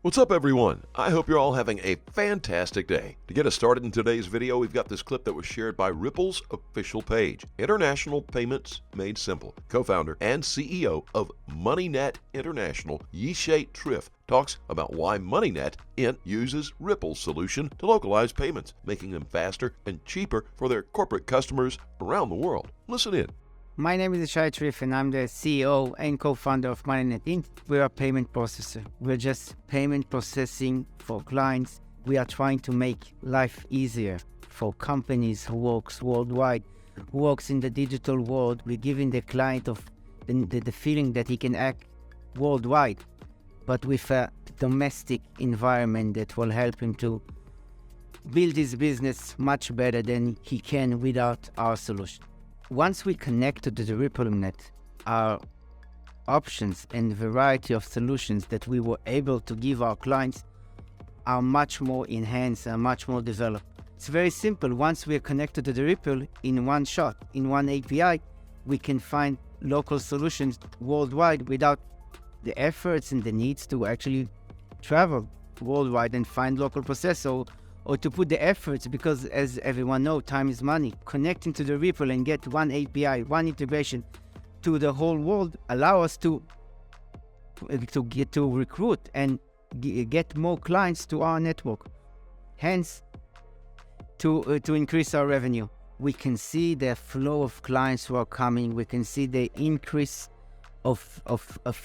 What's up, everyone? I hope you're all having a fantastic day. To get us started in today's video, we've got this clip that was shared by Ripple's official page. International Payments Made Simple. Co-founder and CEO of MoneyNet International, Yishay Triff, talks about why MoneyNet Int uses Ripple's solution to localize payments, making them faster and cheaper for their corporate customers around the world. Listen in. My name is Yishay Triff and I'm the CEO and co-founder of MoneyNet Inc. We're a payment processor. We're just payment processing for clients. We are trying to make life easier for companies who works worldwide, who works in the digital world. We're giving the client of the feeling that he can act worldwide, but with a domestic environment that will help him to build his business much better than he can without our solution. Once we connect to the Ripple net, our options and variety of solutions that we were able to give our clients are much more enhanced and much more developed. It's very simple. Once we are connected to the Ripple in one shot, in one API, we can find local solutions worldwide without the efforts and the needs to actually travel worldwide and find local processor, or to put the efforts, because as everyone knows, time is money. Connecting to the Ripple and get one API, one integration to the whole world allow us to recruit and get more clients to our network. Hence, to increase our revenue. We can see the flow of clients who are coming. We can see the increase of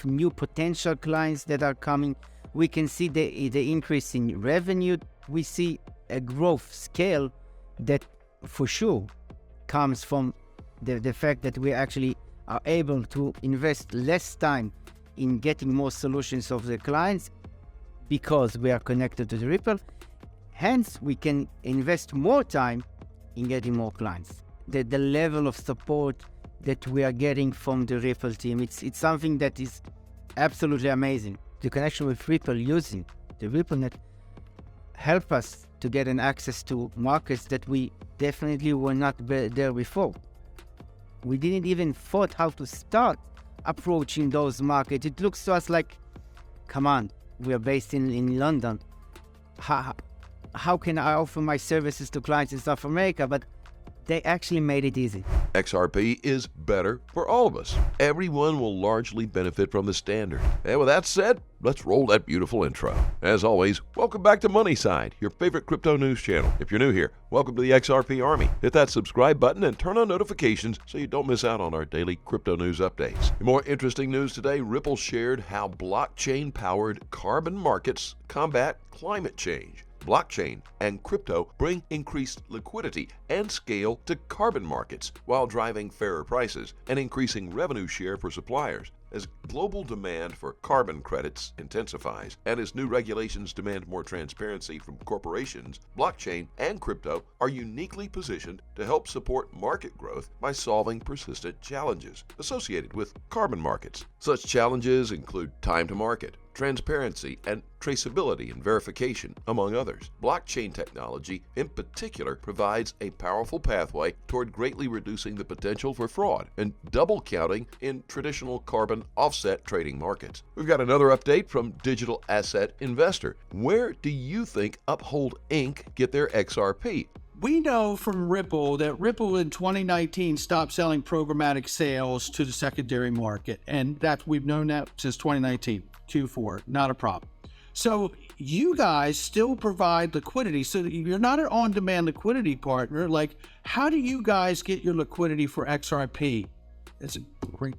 new potential clients that are coming. We can see the increase in revenue. We see a growth scale that for sure comes from the fact that we actually are able to invest less time in getting more solutions of the clients because we are connected to the Ripple. Hence, we can invest more time in getting more clients. The level of support that we are getting from the Ripple team, it's something that is absolutely amazing. The connection with Ripple using the RippleNet help us to get an access to markets that we definitely were not there before. We didn't even thought how to start approaching those markets. It looks to us like, come on, we are based in London. How can I offer my services to clients in South America? But they actually made it easy. XRP is better for all of us. Everyone will largely benefit from the standard. And with that said, let's roll that beautiful intro. As always, welcome back to Moneyside, your favorite crypto news channel. If you're new here, welcome to the XRP Army. Hit that subscribe button and turn on notifications so you don't miss out on our daily crypto news updates. In more interesting news today, Ripple shared how blockchain-powered carbon markets combat climate change. Blockchain and crypto bring increased liquidity and scale to carbon markets while driving fairer prices and increasing revenue share for suppliers. As global demand for carbon credits intensifies and as new regulations demand more transparency from corporations, blockchain and crypto are uniquely positioned to help support market growth by solving persistent challenges associated with carbon markets. Such challenges include time to market, transparency, and traceability and verification, among others. Blockchain technology, in particular, provides a powerful pathway toward greatly reducing the potential for fraud and double counting in traditional carbon offset trading markets. We've got another update from Digital Asset Investor. Where do you think Uphold Inc. get their XRP? We know from Ripple that Ripple in 2019 stopped selling programmatic sales to the secondary market, and that we've known that since 2019, Q4, not a problem. So you guys still provide liquidity, so you're not an on-demand liquidity partner. Like, how do you guys get your liquidity for XRP? It's a great.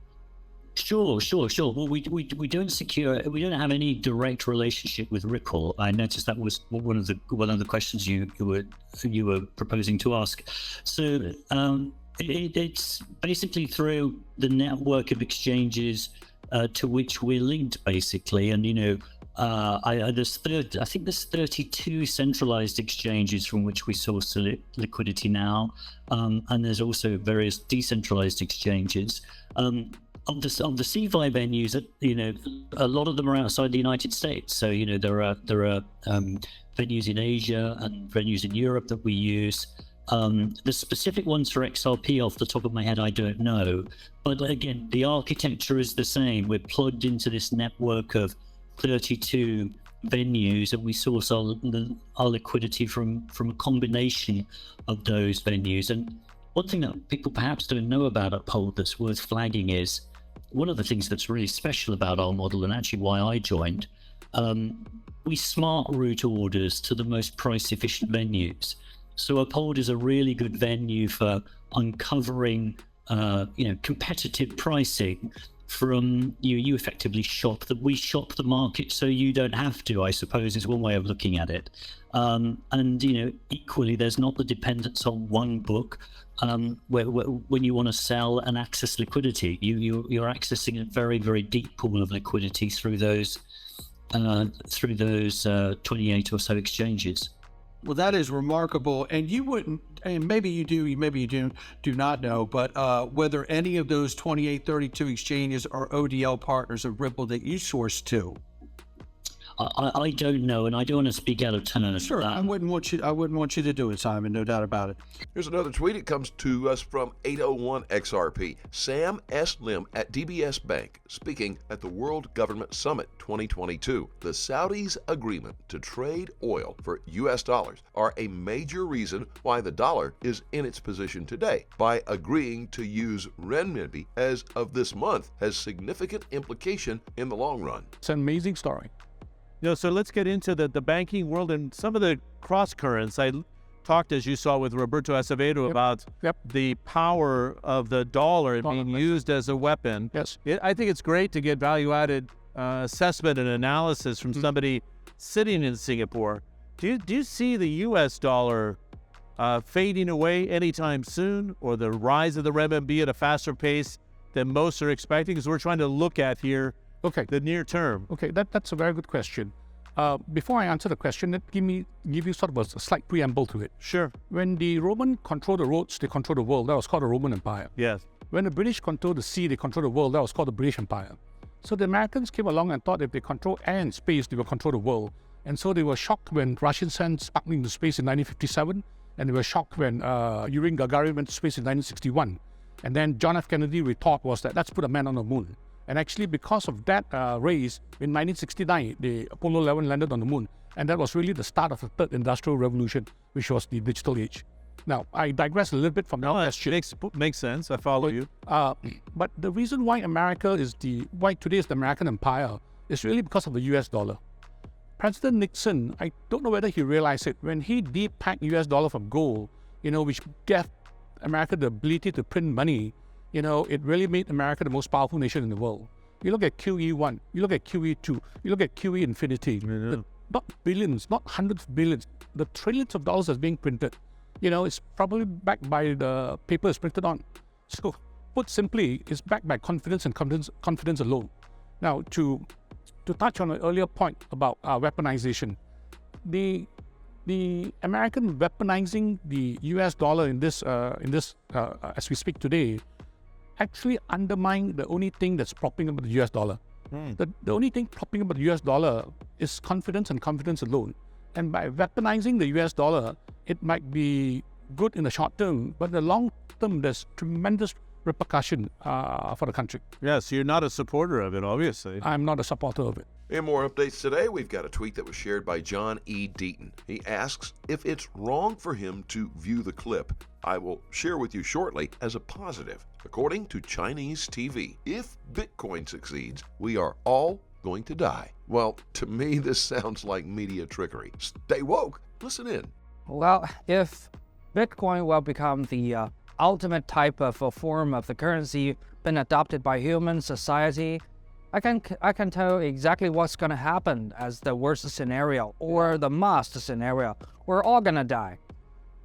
Sure. Well, we don't have any direct relationship with Ripple. I noticed that was one of the questions you were proposing to ask. So it's basically through the network of exchanges to which we're linked, basically. And there's 32 centralized exchanges from which we source liquidity now, and there's also various decentralized exchanges. Of the CVI venues, a lot of them are outside the United States. So there are venues in Asia and venues in Europe that we use. The specific ones for XRP, off the top of my head, I don't know. But again, the architecture is the same. We're plugged into this network of 32 venues, and we source our liquidity from a combination of those venues. And one thing that people perhaps don't know about Uphold that's worth flagging is one of the things that's really special about our model, and actually why I joined. We smart route orders to the most price efficient venues. So Uphold is a really good venue for uncovering competitive pricing from you effectively we shop the market so you don't have to, I suppose, is one way of looking at it. And equally, there's not the dependence on one book where when you want to sell and access liquidity, you're accessing a very, very deep pool of liquidity through those 28 or so exchanges. Well, that is remarkable. And you wouldn't, and maybe you do not know, but whether any of those 2832 exchanges are ODL partners of Ripple that you source to. I don't know, and I don't want to speak out of turn. Sure, I wouldn't want you to do it, Simon. No doubt about it. Here's another tweet. It comes to us from 801 XRP. Sam S. Lim at DBS Bank, speaking at the World Government Summit 2022. The Saudis' agreement to trade oil for U.S. dollars are a major reason why the dollar is in its position today. By agreeing to use renminbi as of this month has significant implication in the long run. It's an amazing story. So let's get into the banking world and some of the cross currents. I talked, as you saw, with Roberto Acevedo about the power of the dollar being used as a weapon. Yes. I think it's great to get value-added assessment and analysis from somebody sitting in Singapore. Do you see the U.S. dollar fading away anytime soon, or the rise of the renminbi at a faster pace than most are expecting? Because we're trying to look at here the near term. Okay, that's a very good question. Before I answer the question, let give you sort of a slight preamble to it. Sure. When the Roman controlled the roads, they controlled the world. That was called the Roman Empire. Yes. When the British controlled the sea, they controlled the world. That was called the British Empire. So the Americans came along and thought if they control air and space, they will control the world. And so they were shocked when Russians sent sparkling into space in 1957, and they were shocked when Yuri Gagarin went to space in 1961. And then John F. Kennedy retort was that let's put a man on the moon. And actually, because of that race, in 1969, the Apollo 11 landed on the moon. And that was really the start of the third industrial revolution, which was the digital age. Now, I digress a little bit from that question. Makes sense. I follow you. But the reason why why today is the American empire is really because of the US dollar. President Nixon, I don't know whether he realized it, when he depacked US dollar from gold, which gave America the ability to print money, it really made America the most powerful nation in the world. You look at QE1, you look at QE2, you look at QE infinity. Not billions, not hundreds of billions, the trillions of dollars that's being printed. It's probably backed by the paper it's printed on. So, put simply, it's backed by confidence and confidence alone. Now, to touch on an earlier point about weaponization, the American weaponizing the US dollar in this as we speak today actually undermine the only thing that's propping up the US dollar. The only thing propping up the US dollar is confidence and confidence alone. And by weaponizing the US dollar, it might be good in the short term, but in the long term, there's tremendous repercussion for the country. Yes, you're not a supporter of it, obviously. I'm not a supporter of it. In more updates today, we've got a tweet that was shared by John E. Deaton. He asks if it's wrong for him to view the clip. I will share with you shortly as a positive. According to Chinese TV, if Bitcoin succeeds, we are all going to die. Well, to me, this sounds like media trickery. Stay woke. Listen in. Well, if Bitcoin will become the ultimate type of a form of the currency been adopted by human society, I can tell exactly what's going to happen as the worst scenario or the must scenario. We're all going to die.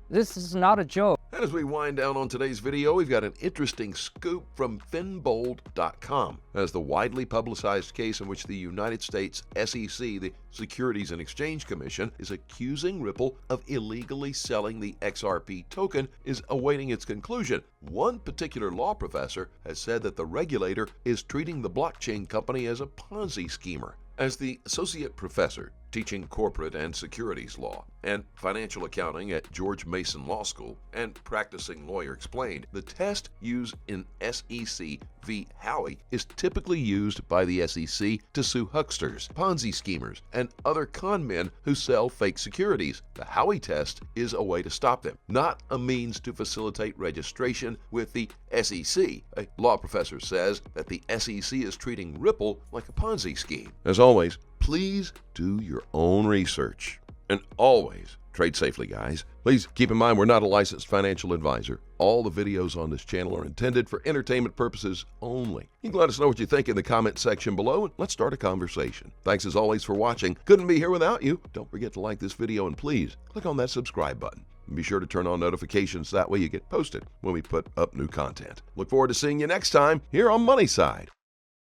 This is not a joke. And as we wind down on today's video, we've got an interesting scoop from finbold.com as the widely publicized case in which the United States SEC, the Securities and Exchange Commission, is accusing Ripple of illegally selling the XRP token is awaiting its conclusion. One particular law professor has said that the regulator is treating the blockchain company as a Ponzi schemer. As the associate professor teaching corporate and securities law and financial accounting at George Mason Law School and practicing lawyer explained, the test used in SEC v. Howey is typically used by the SEC to sue hucksters, Ponzi schemers, and other con men who sell fake securities. The Howey test is a way to stop them, not a means to facilitate registration with the SEC. A law professor says that the SEC is treating Ripple like a Ponzi scheme. As always, please do your own research. And always trade safely, guys. Please keep in mind we're not a licensed financial advisor. All the videos on this channel are intended for entertainment purposes only. You can let us know what you think in the comment section below, and let's start a conversation. Thanks as always for watching. Couldn't be here without you. Don't forget to like this video, and please click on that subscribe button. And be sure to turn on notifications, that way you get posted when we put up new content. Look forward to seeing you next time here on Money Side.